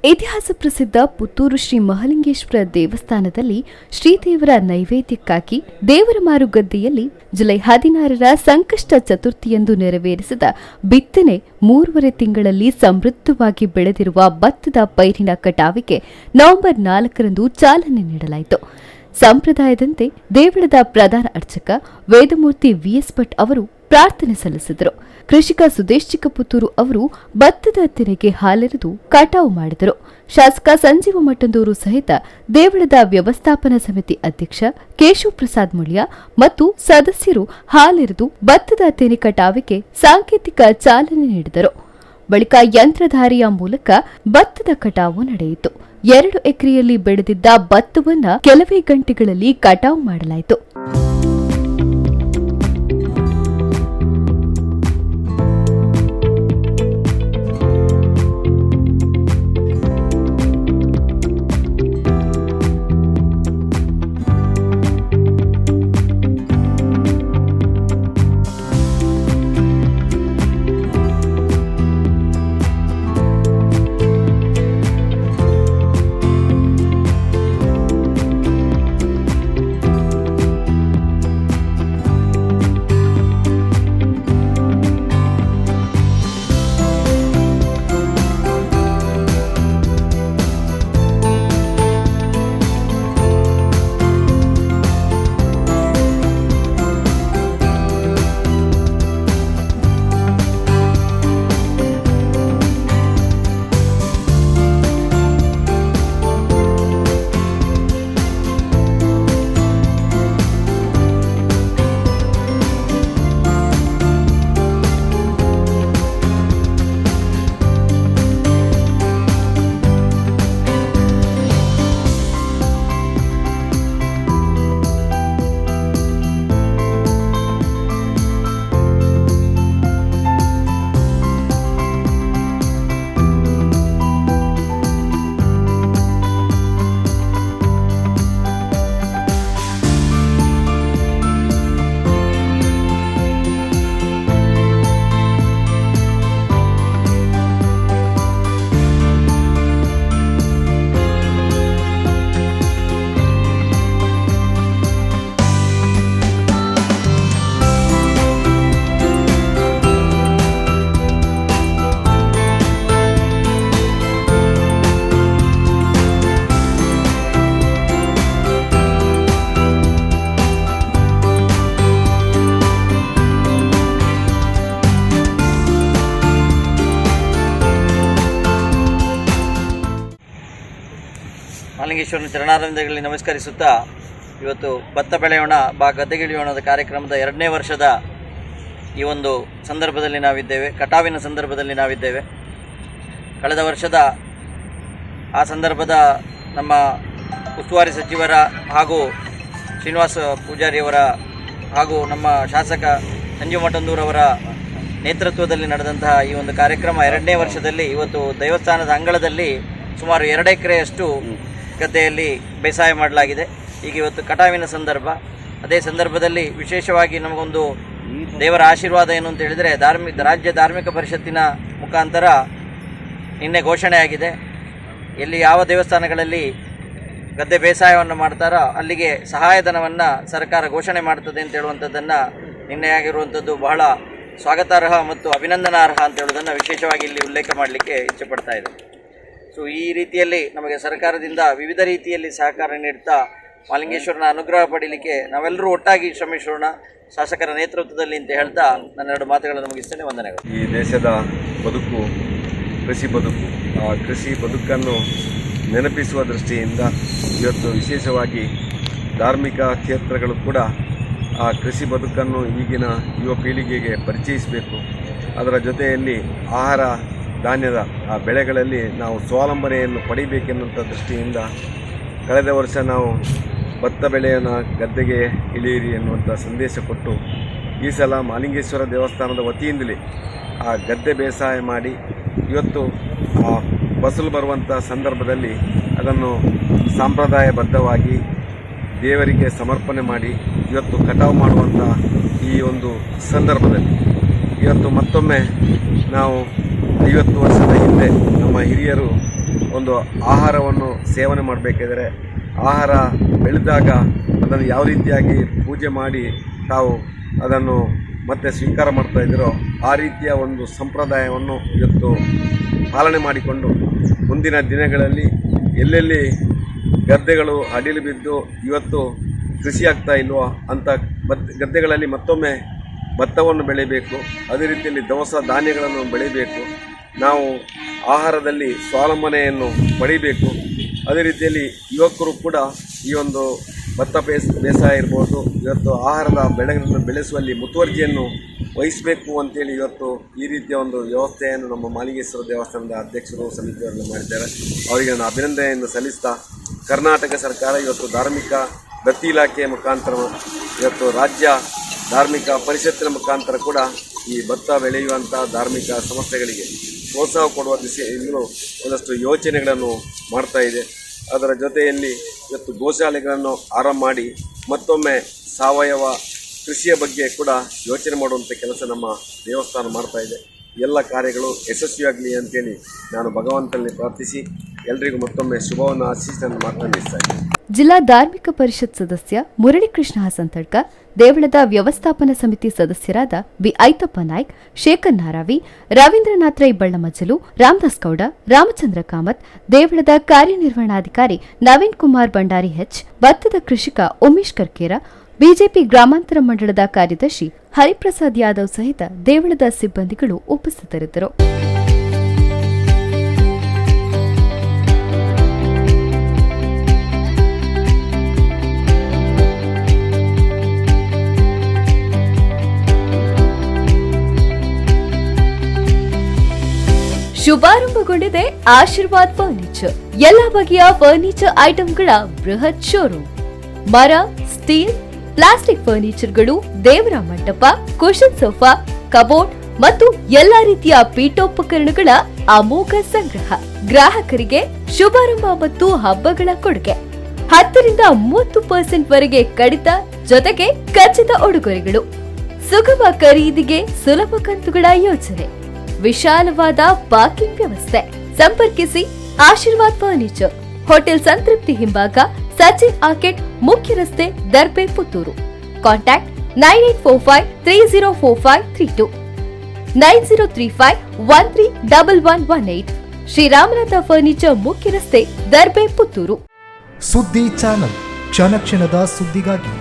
ಇತಿಹಾಸ ಪ್ರಸಿದ್ಧ ಪುತ್ತೂರು ಶ್ರೀ ಮಹಾಲಿಂಗೇಶ್ವರ ದೇವಸ್ಥಾನದಲ್ಲಿ ಶ್ರೀದೇವರ ನೈವೇದ್ಯಕ್ಕಾಗಿ ದೇವರ ಮಾರುಗದ್ದೆಯಲ್ಲಿ ಜುಲೈ 16ರ ಸಂಕಷ್ಟ ಚತುರ್ಥಿಯಂದು ನೆರವೇರಿಸಿದ ಬಿತ್ತನೆ 3.5 ತಿಂಗಳಲ್ಲಿ ಸಮೃದ್ಧವಾಗಿ ಬೆಳೆದಿರುವ ಭತ್ತದ ಪೈರಿನ ಕಟಾವಿಗೆ ನವೆಂಬರ್ 4ರಂದು ಚಾಲನೆ ನೀಡಲಾಯಿತು. ಸಂಪ್ರದಾಯದಂತೆ ದೇವಳದ ಪ್ರಧಾನ ಅರ್ಚಕ ವೇದಮೂರ್ತಿ ವಿಎಸ್ ಭಟ್ ಅವರು ಪ್ರಾರ್ಥನೆ ಸಲ್ಲಿಸಿದರು. ಕೃಷಿಕ ಸುದೇಶ್ ಚಿಕ್ಕಪುತ್ತೂರು ಅವರು ಭತ್ತದ ತೆನೆಗೆ ಹಾಲೆರೆದು ಕಟಾವು ಮಾಡಿದರು. ಶಾಸಕ ಸಂಜೀವ ಮಠಂದೂರು ಸಹಿತ ದೇವಳದ ವ್ಯವಸ್ಥಾಪನಾ ಸಮಿತಿ ಅಧ್ಯಕ್ಷ ಕೇಶವ್ ಪ್ರಸಾದ್ ಮುಳಿಯಾ ಮತ್ತು ಸದಸ್ಯರು ಹಾಲೆರೆದು ಭತ್ತದ ತೆನೆ ಕಟಾವಿಗೆ ಸಾಂಕೇತಿಕ ಚಾಲನೆ ನೀಡಿದರು. ಬಳಿಕ ಯಂತ್ರಧಾರಿಯ ಮೂಲಕ ಭತ್ತದ ಕಟಾವು ನಡೆಯಿತು. 2 ಎಕರೆಯಲ್ಲಿ ಬೆಳೆದಿದ್ದ ಭತ್ತವನ್ನು ಕೆಲವೇ ಗಂಟೆಗಳಲ್ಲಿ ಕಟಾವು ಮಾಡಲಾಯಿತು. ಮಹಾಲಿಂಗೇಶ್ವರನ ಚರಣಾರವಿಂದಗಳಲ್ಲಿ ನಮಸ್ಕರಿಸುತ್ತಾ ಇವತ್ತು ಭತ್ತ ಬೆಳೆಯೋಣ ಬಾ ಗದ್ದೆಗಿಳಿಯೋಣದ ಕಾರ್ಯಕ್ರಮದ 2ನೇ ವರ್ಷದ ಈ ಒಂದು ಸಂದರ್ಭದಲ್ಲಿ ನಾವಿದ್ದೇವೆ. ಕಟಾವಿನ ಸಂದರ್ಭದಲ್ಲಿ ನಾವಿದ್ದೇವೆ. ಕಳೆದ ವರ್ಷದ ಆ ಸಂದರ್ಭದ ನಮ್ಮ ಉಸ್ತುವಾರಿ ಸಚಿವರ ಹಾಗೂ ಶ್ರೀನಿವಾಸ ಪೂಜಾರಿಯವರ ಹಾಗೂ ನಮ್ಮ ಶಾಸಕ ಸಂಜೀವ ಮಠಂದೂರವರ ನೇತೃತ್ವದಲ್ಲಿ ನಡೆದಂತಹ ಈ ಒಂದು ಕಾರ್ಯಕ್ರಮ 2ನೇ ವರ್ಷದಲ್ಲಿ ಇವತ್ತು ದೇವಸ್ಥಾನದ ಅಂಗಳದಲ್ಲಿ ಸುಮಾರು 2 ಎಕರೆಯಷ್ಟು ಗದ್ದೆಯಲ್ಲಿ ಬೇಸಾಯ ಮಾಡಲಾಗಿದೆ. ಈಗ ಇವತ್ತು ಕಟಾವಿನ ಸಂದರ್ಭ. ಅದೇ ಸಂದರ್ಭದಲ್ಲಿ ವಿಶೇಷವಾಗಿ ನಮಗೊಂದು ದೇವರ ಆಶೀರ್ವಾದ ಏನು ಅಂತ ಹೇಳಿದರೆ ರಾಜ್ಯ ಧಾರ್ಮಿಕ ಪರಿಷತ್ತಿನ ಮುಖಾಂತರ ನಿನ್ನೆ ಘೋಷಣೆಯಾಗಿದೆ. ಎಲ್ಲಿ ಯಾವ ದೇವಸ್ಥಾನಗಳಲ್ಲಿ ಗದ್ದೆ ಬೇಸಾಯವನ್ನು ಮಾಡ್ತಾರೋ ಅಲ್ಲಿಗೆ ಸಹಾಯಧನವನ್ನು ಸರ್ಕಾರ ಘೋಷಣೆ ಮಾಡ್ತದೆ ಅಂತ ಹೇಳುವಂಥದ್ದನ್ನು ನಿನ್ನೆ ಆಗಿರುವಂಥದ್ದು ಬಹಳ ಸ್ವಾಗತಾರ್ಹ ಮತ್ತು ಅಭಿನಂದನಾರ್ಹ ಅಂತ ಹೇಳೋದನ್ನು ವಿಶೇಷವಾಗಿ ಇಲ್ಲಿ ಉಲ್ಲೇಖ ಮಾಡಲಿಕ್ಕೆ ಇಚ್ಛೆಪಡ್ತಾ ಇದೆ. ಸೊ ಈ ರೀತಿಯಲ್ಲಿ ನಮಗೆ ಸರ್ಕಾರದಿಂದ ವಿವಿಧ ರೀತಿಯಲ್ಲಿ ಸಹಕಾರ ನೀಡ್ತಾ ಮಹಾಲಿಂಗೇಶ್ವರನ ಅನುಗ್ರಹ ಪಡೀಲಿಕ್ಕೆ ನಾವೆಲ್ಲರೂ ಒಟ್ಟಾಗಿ ಶ್ರಮಿಸೋಣ ಶಾಸಕರ ನೇತೃತ್ವದಲ್ಲಿ ಅಂತ ಹೇಳ್ತಾ ನನ್ನ 2 ಮಾತುಗಳನ್ನು ಮುಗಿಸ್ತೇನೆ. ವಂದನೆಗಳು. ಈ ದೇಶದ ಬದುಕು ಕೃಷಿ ಬದುಕು. ಆ ಕೃಷಿ ಬದುಕನ್ನು ನೆನಪಿಸುವ ದೃಷ್ಟಿಯಿಂದ ಇವತ್ತು ವಿಶೇಷವಾಗಿ ಧಾರ್ಮಿಕ ಕ್ಷೇತ್ರಗಳು ಕೂಡ ಆ ಕೃಷಿ ಬದುಕನ್ನು ಈಗಿನ ಯುವ ಪೀಳಿಗೆಗೆ ಪರಿಚಯಿಸಬೇಕು. ಅದರ ಜೊತೆಯಲ್ಲಿ ಆಹಾರ ಧಾನ್ಯದ ಆ ಬೆಳೆಗಳಲ್ಲಿ ನಾವು ಸ್ವಾವಲಂಬನೆಯನ್ನು ಪಡಿಬೇಕೆನ್ನುವಂಥ ದೃಷ್ಟಿಯಿಂದ ಕಳೆದ ವರ್ಷ ನಾವು ಭತ್ತ ಬೆಳೆಯನ್ನು ಗದ್ದೆಗೆ ಇಳಿಯಿರಿ ಎನ್ನುವಂಥ ಸಂದೇಶ ಕೊಟ್ಟು ಈ ಸಲ ಮಹಾಲಿಂಗೇಶ್ವರ ದೇವಸ್ಥಾನದ ವತಿಯಿಂದಲೇ ಆ ಗದ್ದೆ ಬೇಸಾಯ ಮಾಡಿ ಇವತ್ತು ಆ ಫಸಲು ಬರುವಂಥ ಸಂದರ್ಭದಲ್ಲಿ ಅದನ್ನು ಸಂಪ್ರದಾಯಬದ್ಧವಾಗಿ ದೇವರಿಗೆ ಸಮರ್ಪಣೆ ಮಾಡಿ ಇವತ್ತು ಕಟಾವು ಮಾಡುವಂಥ ಈ ಒಂದು ಸಂದರ್ಭದಲ್ಲಿ ಇವತ್ತು ಮತ್ತೊಮ್ಮೆ ನಾವು 50 ವರ್ಷದ ಹಿಂದೆ ನಮ್ಮ ಹಿರಿಯರು ಒಂದು ಆಹಾರವನ್ನು ಸೇವನೆ ಮಾಡಬೇಕಾದರೆ ಆಹಾರ ಬೆಳೆದಾಗ ಅದನ್ನು ಯಾವ ರೀತಿಯಾಗಿ ಪೂಜೆ ಮಾಡಿ ತಾವು ಅದನ್ನು ಮತ್ತೆ ಸ್ವೀಕಾರ ಮಾಡ್ತಾ ಇದ್ದೀರೋ ಆ ರೀತಿಯ ಒಂದು ಸಂಪ್ರದಾಯವನ್ನು ಇವತ್ತು ಪಾಲನೆ ಮಾಡಿಕೊಂಡು ಮುಂದಿನ ದಿನಗಳಲ್ಲಿ ಎಲ್ಲೆಲ್ಲಿ ಗದ್ದೆಗಳು ಅಡಿಲು ಬಿದ್ದು ಇವತ್ತು ಕೃಷಿ ಆಗ್ತಾ ಇಲ್ವೋ ಅಂಥ ಗದ್ದೆಗಳಲ್ಲಿ ಮತ್ತೊಮ್ಮೆ ಭತ್ತವನ್ನು ಬೆಳೆಯಬೇಕು, ಅದೇ ರೀತಿಯಲ್ಲಿ ದವಸ ಧಾನ್ಯಗಳನ್ನು ಬೆಳೆಯಬೇಕು, ನಾವು ಆಹಾರದಲ್ಲಿ ಸ್ವಾವಲಂಬನೆಯನ್ನು ಪಡಿಬೇಕು. ಅದೇ ರೀತಿಯಲ್ಲಿ ಯುವಕರು ಕೂಡ ಈ ಒಂದು ಭತ್ತ ಬೇಸಾಯ ಇರ್ಬೋದು, ಇವತ್ತು ಆಹಾರದ ಬೆಳೆಗಳನ್ನು ಬೆಳೆಸುವಲ್ಲಿ ಮುತುವರ್ಜಿಯನ್ನು ವಹಿಸಬೇಕು ಅಂತೇಳಿ ಇವತ್ತು ಈ ರೀತಿಯ ಒಂದು ವ್ಯವಸ್ಥೆಯನ್ನು ನಮ್ಮ ಮಾಲಿಂಗೇಶ್ವರ ದೇವಸ್ಥಾನದ ಅಧ್ಯಕ್ಷರು ಸಮಿತಿಯವರನ್ನು ಮಾಡಿದ್ದಾರೆ. ಅವರಿಗೆ ನಾನು ಅಭಿನಂದನೆಯನ್ನು ಸಲ್ಲಿಸ್ತಾ, ಕರ್ನಾಟಕ ಸರ್ಕಾರ ಇವತ್ತು ಧಾರ್ಮಿಕ ದತ್ತಿ ಇಲಾಖೆಯ ಮುಖಾಂತರ ಇವತ್ತು ರಾಜ್ಯ ಧಾರ್ಮಿಕ ಪರಿಷತ್ತಿನ ಮುಖಾಂತರ ಕೂಡ ಈ ಭತ್ತ ಬೆಳೆಯುವಂಥ ಧಾರ್ಮಿಕ ಸಂಸ್ಥೆಗಳಿಗೆ ಪ್ರೋತ್ಸಾಹ ಕೊಡುವ ದಿಸೆಯಲ್ಲೂ ಒಂದಷ್ಟು ಯೋಚನೆಗಳನ್ನು ಮಾಡ್ತಾ ಇದೆ. ಅದರ ಜೊತೆಯಲ್ಲಿ ಇವತ್ತು ಗೋಶಾಲೆಗಳನ್ನು ಆರಂಭ ಮಾಡಿ ಮತ್ತೊಮ್ಮೆ ಸಾವಯವ ಕೃಷಿಯ ಬಗ್ಗೆ ಕೂಡ ಯೋಚನೆ ಮಾಡುವಂಥ ಕೆಲಸ ನಮ್ಮ ದೇವಸ್ಥಾನ ಮಾಡ್ತಾ ಇದೆ. ಎಲ್ಲ ಕಾರ್ಯಗಳು ಯಶಸ್ವಿಯಾಗಲಿ ಅಂತೇಳಿ ನಾನು ಭಗವಂತನಲ್ಲಿ ಪ್ರಾರ್ಥಿಸಿ ಎಲ್ರಿಗೂ ಮತ್ತೊಮ್ಮೆ ಶುಭವನ್ನು ಆಶಿಸಿ ನನ್ನ ಮಾತನ್ನು ನಿಲ್ಲಿಸ್ತಾ ಇದ್ದೀನಿ. ಜಿಲ್ಲಾ ಧಾರ್ಮಿಕ ಪರಿಷತ್ ಸದಸ್ಯ ಮುರಳೀಕೃಷ್ಣ ಹಸಂತಡ್ಕ, ದೇವಳದ ವ್ಯವಸ್ಥಾಪನಾ ಸಮಿತಿ ಸದಸ್ಯರಾದ ಬಿ ಐತಪ್ಪ ನಾಯ್ಕ್, ಶೇಖರ್ ನಾರಾವಿ, ರವೀಂದ್ರನಾಥ್ ರೈ ಬಳ್ಳಮಜಲು, ರಾಮದಾಸ್ ಗೌಡ, ರಾಮಚಂದ್ರ ಕಾಮತ್, ದೇವಳದ ಕಾರ್ಯನಿರ್ವಹಣಾಧಿಕಾರಿ ನವೀನ್ ಕುಮಾರ್ ಭಂಡಾರಿ ಹೆಚ್, ಭತ್ತದ ಕೃಷಿಕ ಉಮೇಶ್ ಕರ್ಕೇರ, ಬಿಜೆಪಿ ಗ್ರಾಮಾಂತರ ಮಂಡಳದ ಕಾರ್ಯದರ್ಶಿ ಹರಿಪ್ರಸಾದ್ ಯಾದವ್ ಸಹಿತ ದೇವಳದ ಸಿಬ್ಬಂದಿಗಳು ಉಪಸ್ಥಿತರಿದ್ದರು. ಶುಭಾರಂಭಗೊಂಡಿದೆ ಆಶೀರ್ವಾದ್ ಫರ್ನಿಚರ್. ಎಲ್ಲ ಬಗೆಯ ಫರ್ನಿಚರ್ ಐಟಂಗಳ ಬೃಹತ್ ಶೋರೂಮ್. ಮರ, ಸ್ಟೀಲ್, ಪ್ಲಾಸ್ಟಿಕ್ ಫರ್ನಿಚರ್ಗಳು, ದೇವರ ಮಂಟಪ, ಕುಶನ್ ಸೋಫಾ, ಕಬೋರ್ಡ್ ಮತ್ತು ಎಲ್ಲಾ ರೀತಿಯ ಪೀಠೋಪಕರಣಗಳ ಅಮೋಘ ಸಂಗ್ರಹ. ಗ್ರಾಹಕರಿಗೆ ಶುಭಾರಂಭ ಮತ್ತು ಹಬ್ಬಗಳ ಕೊಡುಗೆ. 10ರಿಂದ 30% ವರೆಗೆ ಕಡಿತ, ಜೊತೆಗೆ ಖಚಿತ ಉಡುಗೊರೆಗಳು. ಸುಗಮ ಖರೀದಿಗೆ ಸುಲಭ ಕಂತುಗಳ ಯೋಜನೆ. ವಿಶಾಲವಾದ ಪಾರ್ಕಿಂಗ್ ವ್ಯವಸ್ಥೆ. ಸಂಪರ್ಕಿಸಿ ಆಶೀರ್ವಾದ್ ಫರ್ನಿಚರ್, ಹೋಟೆಲ್ ಸಂತೃಪ್ತಿ ಹಿಂಭಾಗ, ಸಚಿನ್ ಆರ್ಕಿಡ್, ಮುಖ್ಯ ರಸ್ತೆ, ದರ್ಬೆ, ಪುತ್ತೂರು. ಕಾಂಟ್ಯಾಕ್ಟ್ 9845304532, 9035131118. ಶ್ರೀರಾಮನಾಥ ಫರ್ನಿಚರ್, ಮುಖ್ಯ ರಸ್ತೆ, ದರ್ಬೆ, ಪುತ್ತೂರು. ಸುದ್ದಿ ಚಾನಲ್, ಕ್ಷಣ ಕ್ಷಣದ ಸುದ್ದಿಗಾಗಿ.